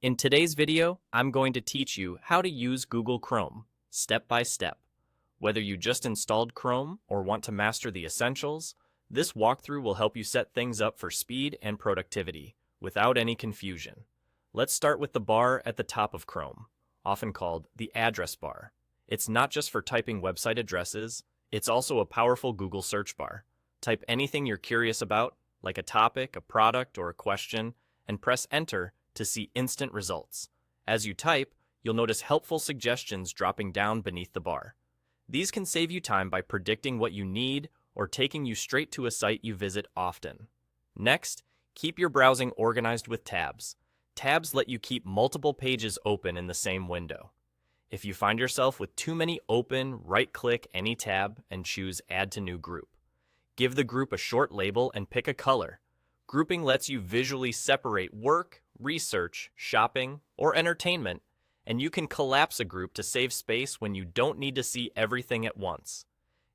In today's video, I'm going to teach you how to use Google Chrome, step by step. Whether you just installed Chrome or want to master the essentials, this walkthrough will help you set things up for speed and productivity, without any confusion. Let's start with the bar at the top of Chrome, often called the address bar. It's not just for typing website addresses, it's also a powerful Google search bar. Type anything you're curious about, like a topic, a product, or a question, and press Enter to see instant results. As you type, you'll notice helpful suggestions dropping down beneath the bar. These can save you time by predicting what you need or taking you straight to a site you visit often. Next, keep your browsing organized with tabs. Tabs let you keep multiple pages open in the same window. If you find yourself with too many open, right-click any tab and choose Add to New Group. Give the group a short label and pick a color. Grouping lets you visually separate work, research, shopping, or entertainment, and you can collapse a group to save space when you don't need to see everything at once.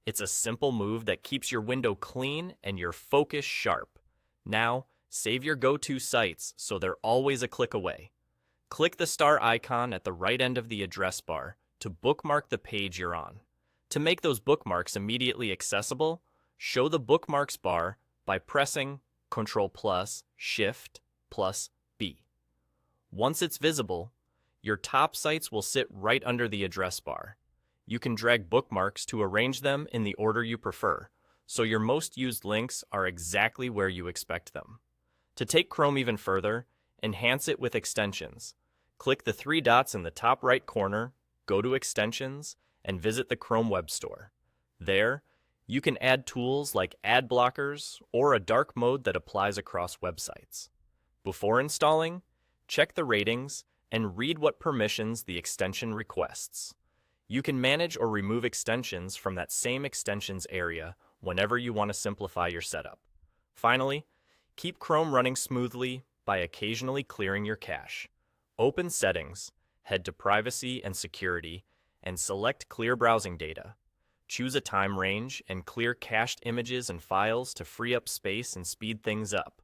It's a simple move that keeps your window clean and your focus sharp. Now, save your go-to sites so they're always a click away. Click the star icon at the right end of the address bar to bookmark the page you're on. To make those bookmarks immediately accessible, show the bookmarks bar by pressing Ctrl+, Shift+, B. Once it's visible, your top sites will sit right under the address bar. You can drag bookmarks to arrange them in the order you prefer, so your most used links are exactly where you expect them. To take Chrome even further, enhance it with extensions. Click the three dots in the top right corner, go to Extensions, and visit the Chrome Web Store. There, you can add tools like ad blockers or a dark mode that applies across websites. Before installing, check the ratings and read what permissions the extension requests. You can manage or remove extensions from that same extensions area whenever you want to simplify your setup. Finally, keep Chrome running smoothly by occasionally clearing your cache. Open Settings, head to Privacy and Security, and select Clear Browsing Data. Choose a time range and clear cached images and files to free up space and speed things up.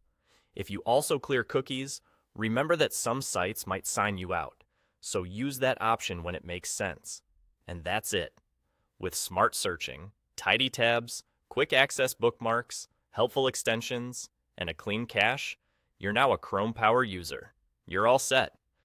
If you also clear cookies, remember that some sites might sign you out, so use that option when it makes sense. And that's it. With smart searching, tidy tabs, quick access bookmarks, helpful extensions, and a clean cache, you're now a Chrome Power user. You're all set.